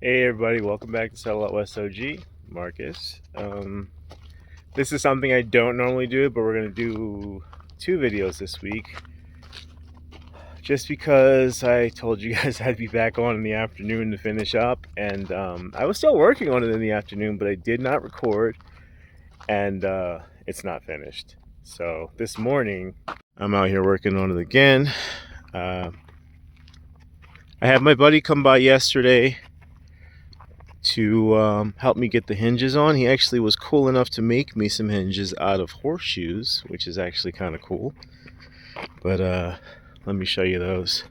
Hey everybody, welcome back to Settle Out West OG. Marcus. This is something I don't normally do, but we're going to do 2 videos this week. Just because I told you guys I'd be back on in the afternoon to finish up, and I was still working on it in the afternoon, but I did not record, and it's not finished. So this morning, I'm out here working on it again. I had my buddy come by yesterday to help me get the hinges on. He actually was cool enough to make me some hinges out of horseshoes, which is actually kind of cool. But let me show you those.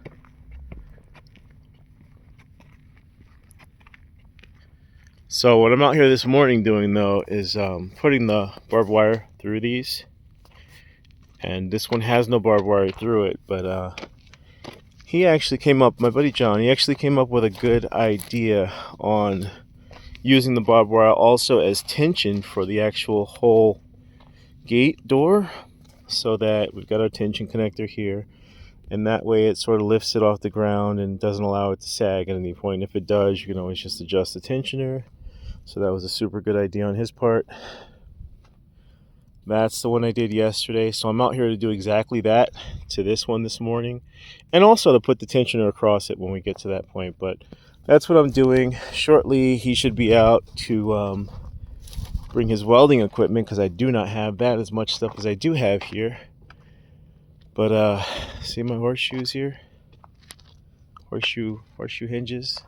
So what I'm out here this morning doing though is putting the barbed wire through these. And this one has no barbed wire through it, but he actually came up, my buddy John, he actually came up with a good idea on using the barbed wire also as tension for the actual whole gate door, so that we've got our tension connector here, and that way it sort of lifts it off the ground and doesn't allow it to sag at any point. If it does, you can always just adjust the tensioner. So that was a super good idea on his part. That's the one I did yesterday, so I'm out here to do exactly that to this one this morning, and also to put the tensioner across it when we get to that point. But that's what I'm doing. Shortly he should be out to bring his welding equipment, because I do not have that as much stuff as I do have here. But see my horseshoes here, horseshoe hinges.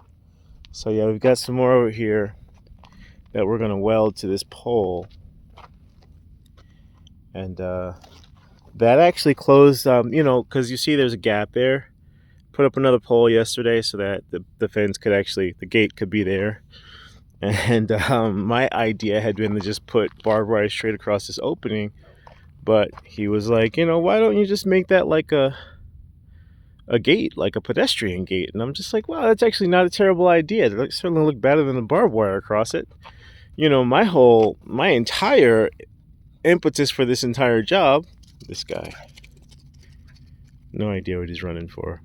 So yeah, we've got some more over here that we're going to weld to this pole, and that actually closed, because you see there's a gap there. Put up another pole yesterday so that the fence could actually, the gate could be there. And my idea had been to just put barbed wire straight across this opening, but he was like, why don't you just make that like a gate, like a pedestrian gate? And I'm just like, well, that's actually not a terrible idea. It certainly look better than the barbed wire across it. My entire impetus for this entire job, this guy, no idea what he's running for.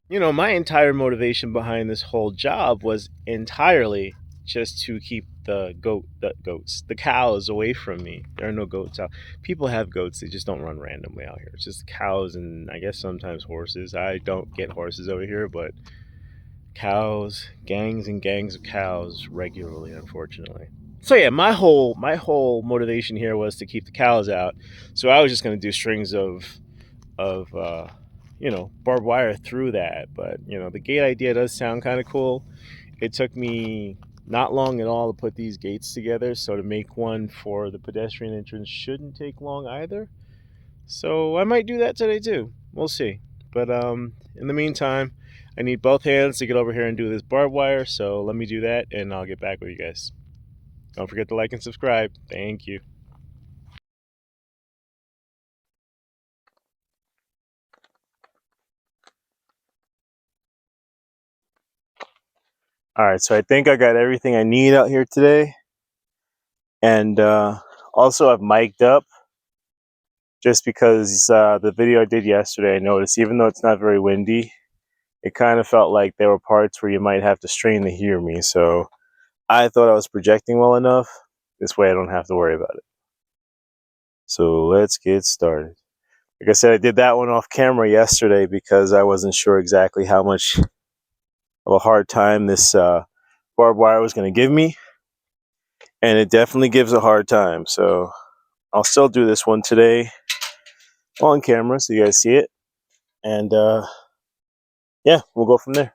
My entire motivation behind this whole job was entirely just to keep the cows away from me. There are no goats out. People have goats, they just don't run randomly out here. It's just cows and I guess sometimes horses. I don't get horses over here, but cows, gangs and gangs of cows regularly, unfortunately. So yeah, my whole motivation here was to keep the cows out. So I was just going to do strings of barbed wire through that. But the gate idea does sound kind of cool. It took me not long at all to put these gates together, so to make one for the pedestrian entrance shouldn't take long either. So I might do that today too. We'll see. But in the meantime, I need both hands to get over here and do this barbed wire, so let me do that and I'll get back with you guys. Don't forget to like and subscribe. Thank you. Alright, so I think I got everything I need out here today. And also I've mic'd up, just because the video I did yesterday, I noticed even though it's not very windy, it kind of felt like there were parts where you might have to strain to hear me. So I thought I was projecting well enough. This way I don't have to worry about it. So let's get started. Like I said, I did that one off camera yesterday because I wasn't sure exactly how much of a hard time this barbed wire was going to give me, and it definitely gives a hard time. So I'll still do this one today on camera so you guys see it, and yeah, we'll go from there.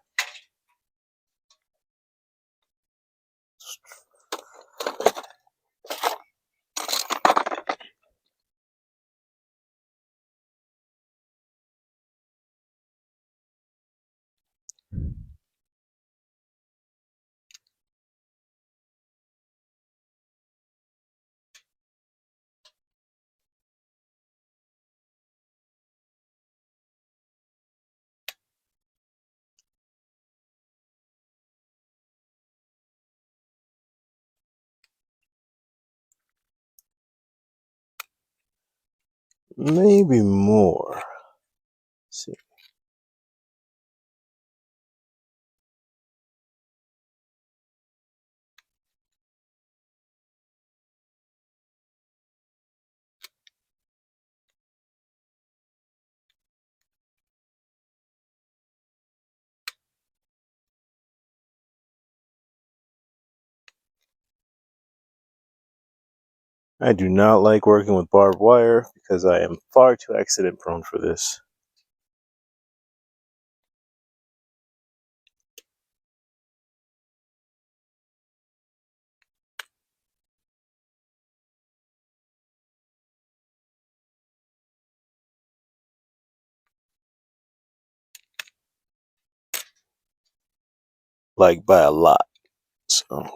Maybe more. Let's see. I do not like working with barbed wire because I am far too accident prone for this. Like by a lot. So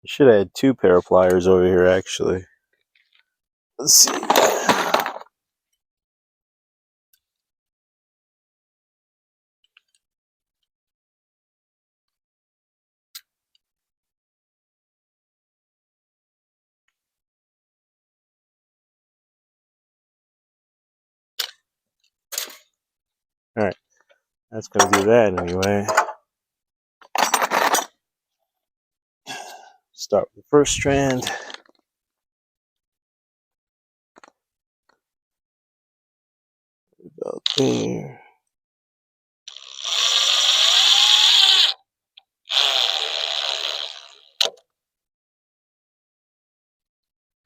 I should have had 2 pair of pliers over here actually. Let's see. Alright, that's going to do that anyway. Start with the first strand. About there.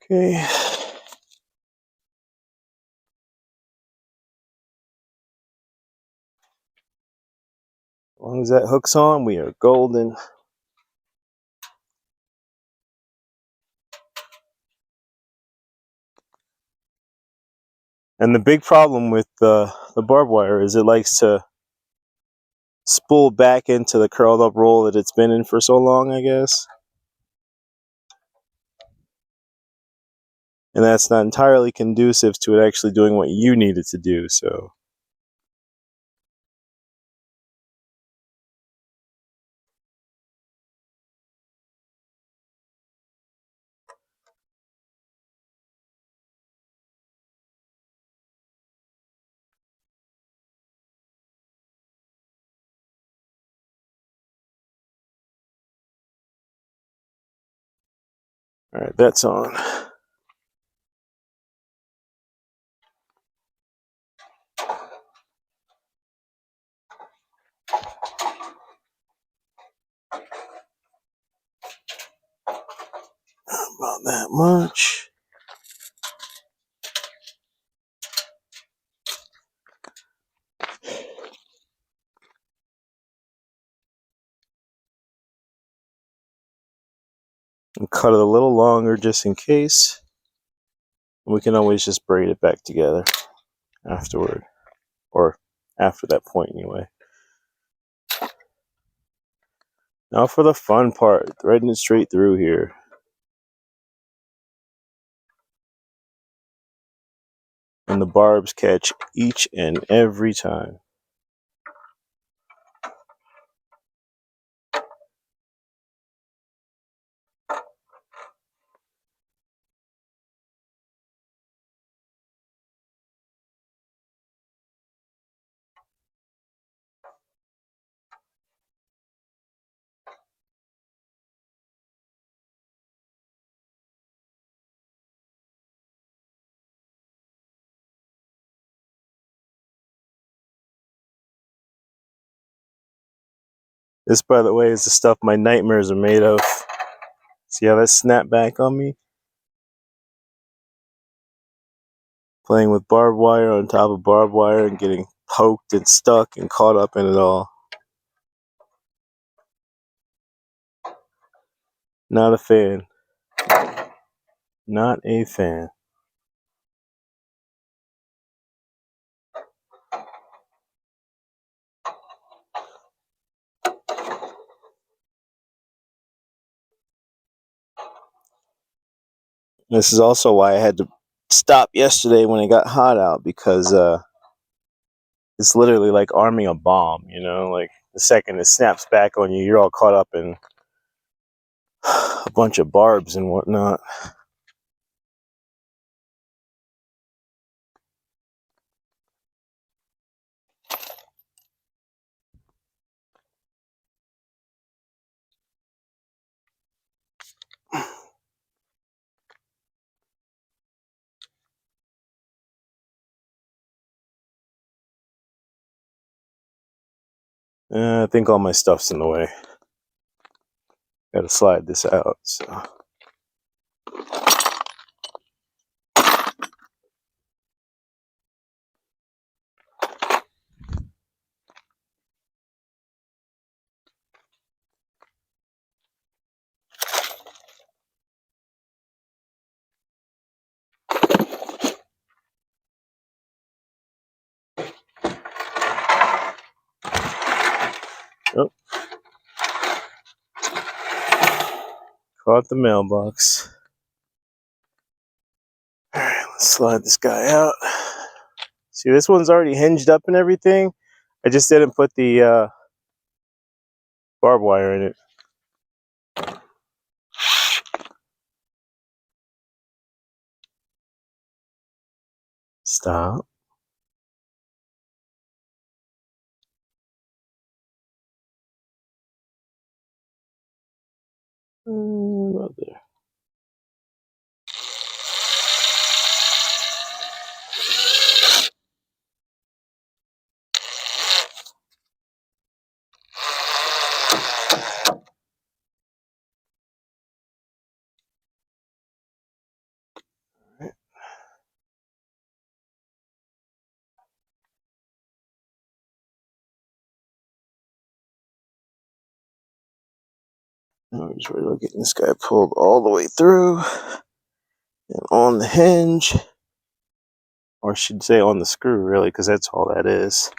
Okay. As long as that hook's on, we are golden. And the big problem with the barbed wire is it likes to spool back into the curled up roll that it's been in for so long, I guess. And that's not entirely conducive to it actually doing what you need it to do, so. Alright, that's on. About that much. And cut it a little longer just in case. We can always just braid it back together afterward, or after that point anyway. Now for the fun part, threading it straight through here. And the barbs catch each and every time. This, by the way, is the stuff my nightmares are made of. See how that snapped back on me? Playing with barbed wire on top of barbed wire and getting poked and stuck and caught up in it all. Not a fan. Not a fan. This is also why I had to stop yesterday when it got hot out, because it's literally like arming a bomb, you know? Like, the second it snaps back on you, you're all caught up in a bunch of barbs and whatnot. I think all my stuff's in the way. Gotta slide this out, so. Oh. Caught the mailbox. Alright, let's slide this guy out. See, this one's already hinged up and everything. I just didn't put the barbed wire in it. Stop. About there. I'm just ready to get this guy pulled all the way through and on the hinge, or I should say on the screw, really, because that's all that is.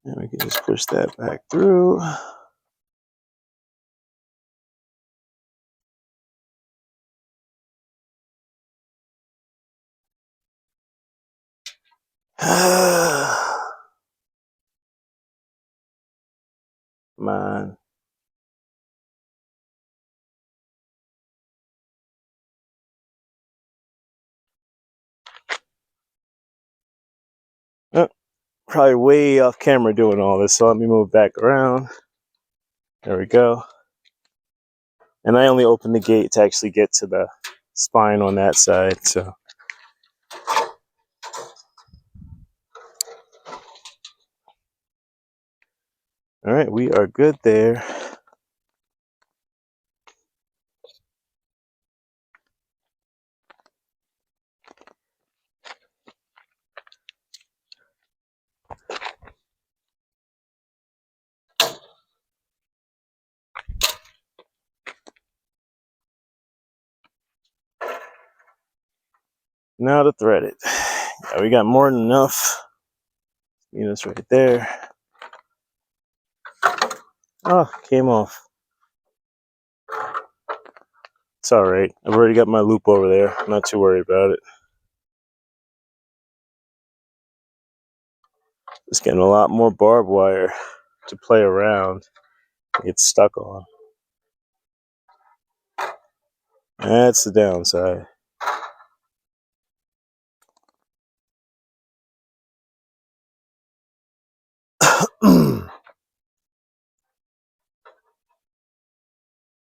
And we can just push that back through. Come on. Oh, probably way off camera doing all this, so let me move back around. There we go. And I only opened the gate to actually get to the spine on that side, so. All right, we are good there. Now to thread it. Yeah, we got more than enough. Units right there. Oh, came off. It's all right. I've already got my loop over there. I'm not too worried about it. Just getting a lot more barbed wire to play around. Get stuck on. That's the downside.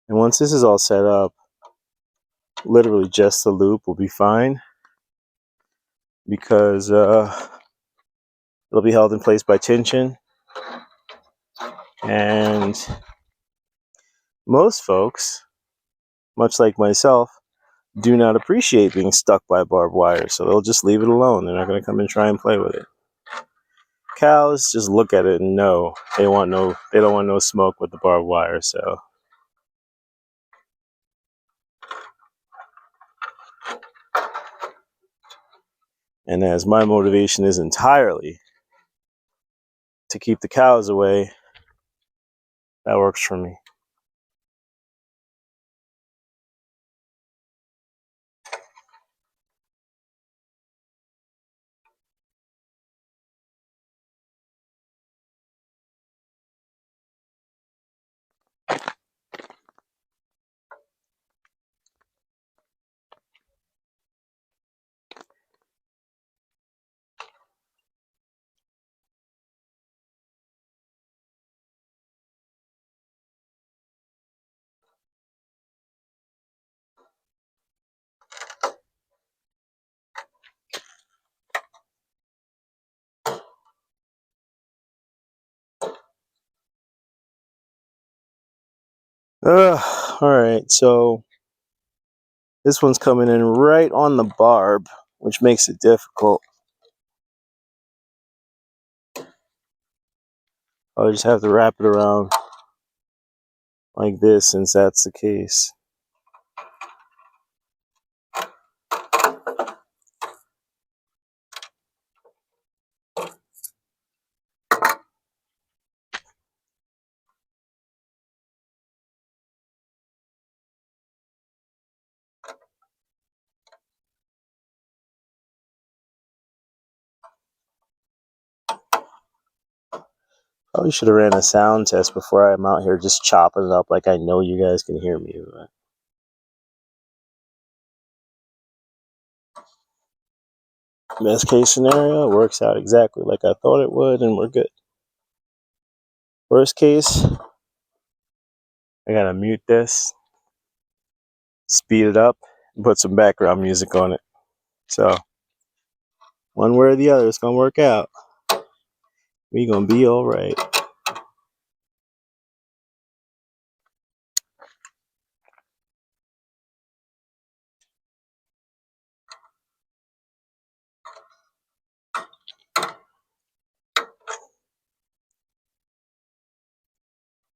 And once this is all set up, literally just the loop will be fine, because it'll be held in place by tension. And most folks, much like myself, do not appreciate being stuck by barbed wire, so they'll just leave it alone. They're not going to come and try and play with it. Cows just look at it and know they don't want no smoke with the barbed wire. So and as my motivation is entirely to keep the cows away, that works for me. Alright, so this one's coming in right on the barb, which makes it difficult. I'll just have to wrap it around like this, since that's the case. Probably should have ran a sound test before I'm out here just chopping it up like I know you guys can hear me. But best case scenario, it works out exactly like I thought it would, and we're good. Worst case, I gotta mute this, speed it up, and put some background music on it. So, one way or the other, it's gonna work out. We gonna be alright.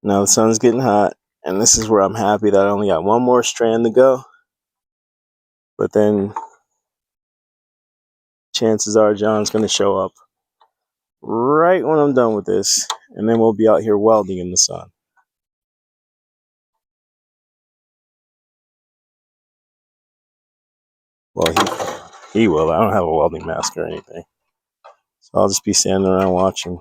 Now the sun's getting hot, and this is where I'm happy that I only got one more strand to go. But then, chances are John's gonna show up right when I'm done with this, and then we'll be out here welding in the sun. Well, he will. I don't have a welding mask or anything, so I'll just be standing around watching.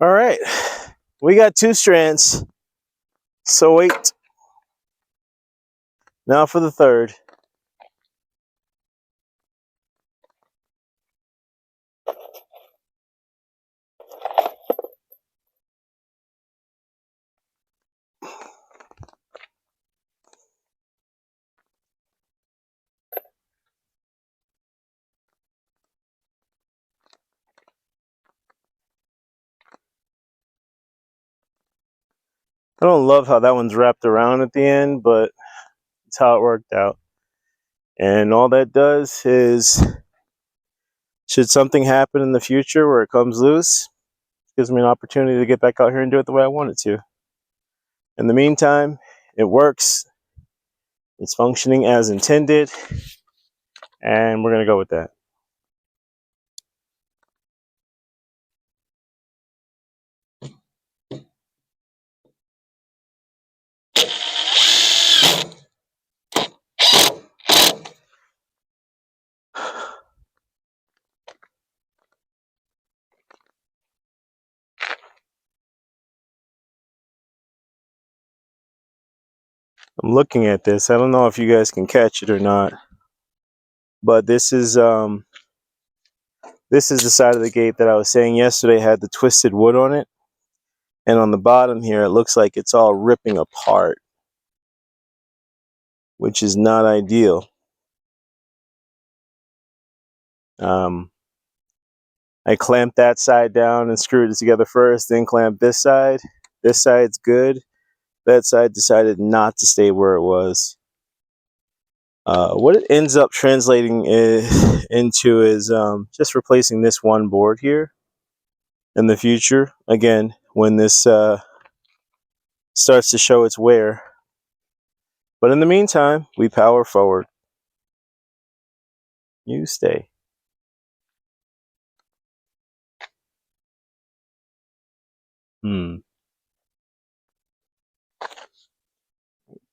All right, we got 2 strands. So wait. Now for the 3rd. I don't love how that one's wrapped around at the end, but it's how it worked out. And all that does is, should something happen in the future where it comes loose, it gives me an opportunity to get back out here and do it the way I want it to. In the meantime, it works. It's functioning as intended, and we're going to go with that. I'm looking at this. I don't know if you guys can catch it or not, but this is the side of the gate that I was saying yesterday had the twisted wood on it, and on the bottom here it looks like it's all ripping apart, which is not ideal. I clamped that side down and screwed it together first, then clamped this side. This side's good. That side decided not to stay where it was. What it ends up translating into is just replacing this one board here in the future. Again, when this starts to show its wear. But in the meantime, we power forward. You stay.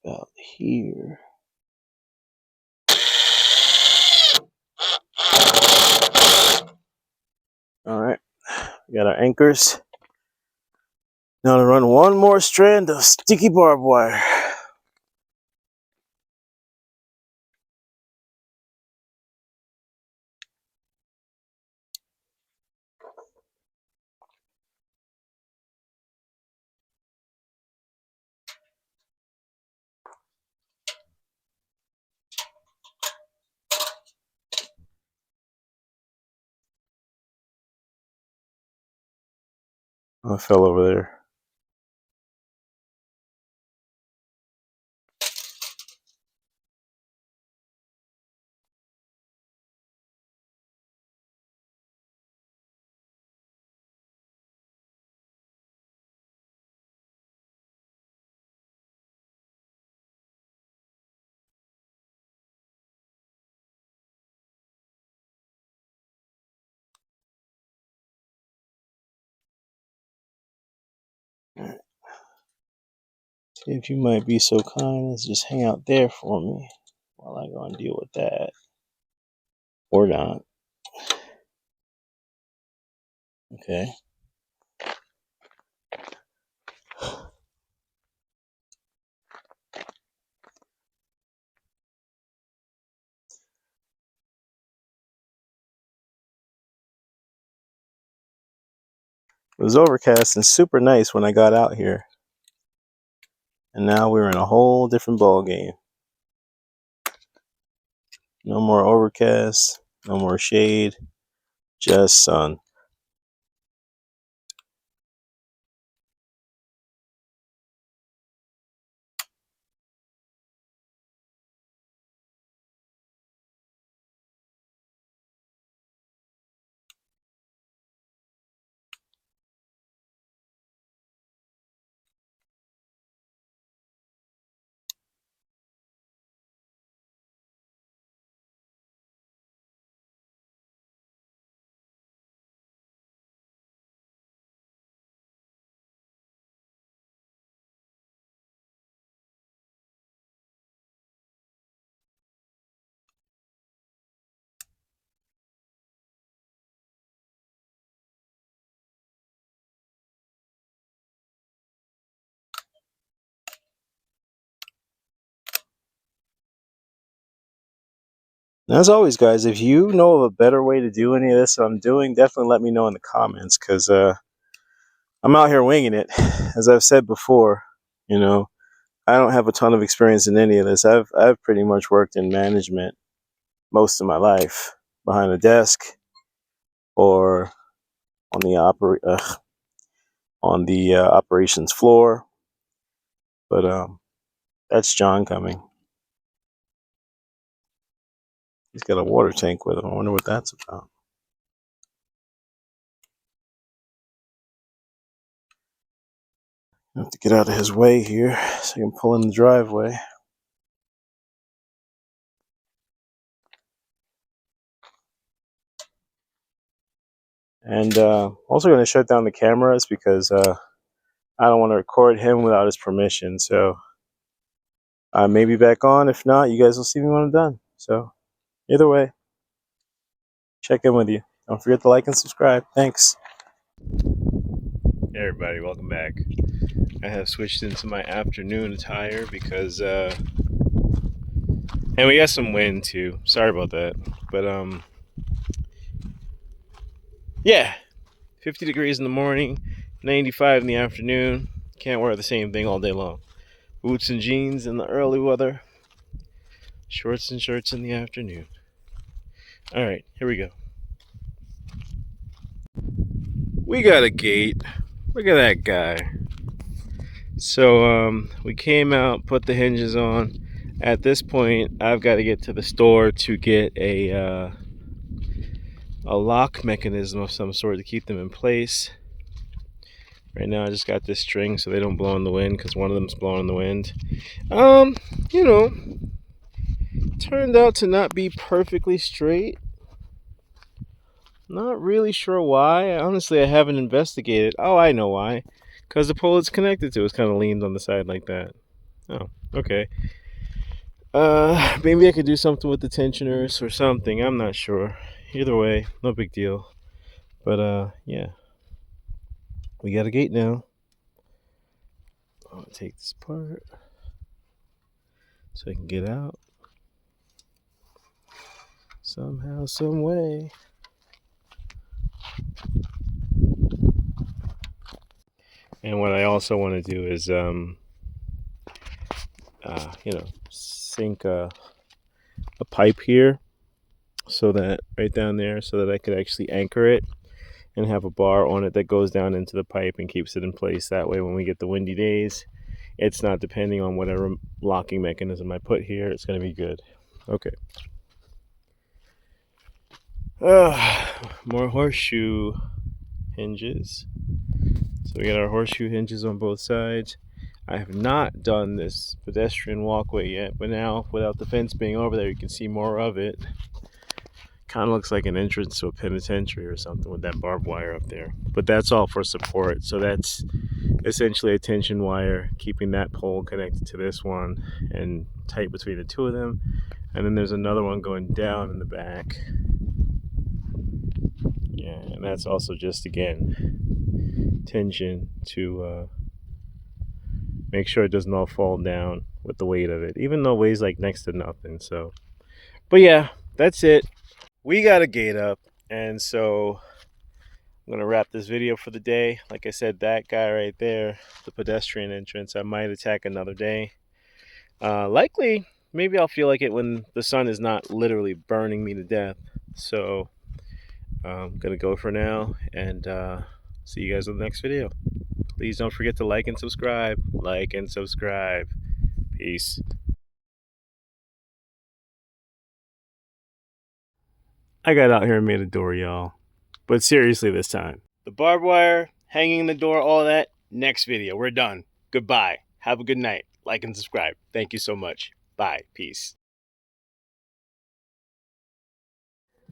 About here. Alright, we got our anchors. Now to run one more strand of sticky barbed wire. I fell over there. See if you might be so kind as just hang out there for me while I go and deal with that. Or not. Okay. It was overcast and super nice when I got out here. And now we're in a whole different ball game. No more overcast, no more shade, just sun. And as always, guys, if you know of a better way to do any of this that I'm doing, definitely let me know in the comments, because I'm out here winging it. As I've said before, you know, I don't have a ton of experience in any of this. I've pretty much worked in management most of my life, behind a desk or on the operations floor. But that's John coming. He's got a water tank with him. I wonder what that's about. I have to get out of his way here so I can pull in the driveway. And also going to shut down the cameras because I don't want to record him without his permission. So I may be back on. If not, you guys will see me when I'm done. So either way, check in with you. Don't forget to like and subscribe. Thanks. Hey everybody, welcome back. I have switched into my afternoon attire because and we got some wind too. Sorry about that. But yeah, 50 degrees in the morning, 95 in the afternoon. Can't wear the same thing all day long. Boots and jeans in the early weather, shorts and shirts in the afternoon. All right, here we go. We got a gate. Look at that guy. So we came out, put the hinges on. At this point, I've got to get to the store to get a lock mechanism of some sort to keep them in place. Right now I just got this string so they don't blow in the wind, because one of them's blowing in the wind. You know, turned out to not be perfectly straight. Not really sure why. Honestly, I haven't investigated. Oh, I know why. Because the pole it's connected to is kind of leaned on the side like that. Oh, okay. Maybe I could do something with the tensioners or something. I'm not sure. Either way, no big deal. But yeah. We got a gate now. I'll take this part so I can get out. Somehow, some way. And what I also want to do is, sink a pipe here, so that right down there, so that I could actually anchor it and have a bar on it that goes down into the pipe and keeps it in place. That way, when we get the windy days, it's not depending on whatever locking mechanism I put here. It's going to be good. Okay. More horseshoe hinges. So we got our horseshoe hinges on both sides. I have not done this pedestrian walkway yet, but now without the fence being over there, you can see more of it. Kind of looks like an entrance to a penitentiary or something with that barbed wire up there. But that's all for support. So that's essentially a tension wire keeping that pole connected to this one and tight between the two of them. And then there's another one going down in the back. Yeah, and that's also just, again, tension to make sure it doesn't all fall down with the weight of it, even though it weighs like next to nothing. So, but yeah, that's it. We got a gate up, and so I'm gonna wrap this video for the day. Like I said, that guy right there, the pedestrian entrance, I might attack another day. Likely, maybe I'll feel like it when the sun is not literally burning me to death. So I'm gonna go for now, and see you guys in the next video. Please don't forget to like and subscribe. Like and subscribe. Peace. I got out here and made a door, y'all. But seriously this time. The barbed wire, hanging in the door, all that, next video. We're done. Goodbye. Have a good night. Like and subscribe. Thank you so much. Bye. Peace.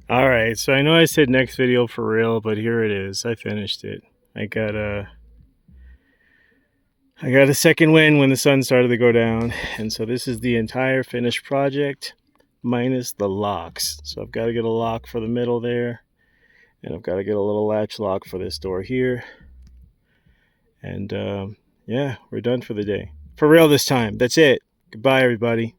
Alright, so I know I said next video for real, but here it is. I finished it. I got a second win when the sun started to go down. And so this is the entire finished project minus the locks. So I've got to get a lock for the middle there. And I've got to get a little latch lock for this door here. And yeah, we're done for the day. For real this time. That's it. Goodbye, everybody.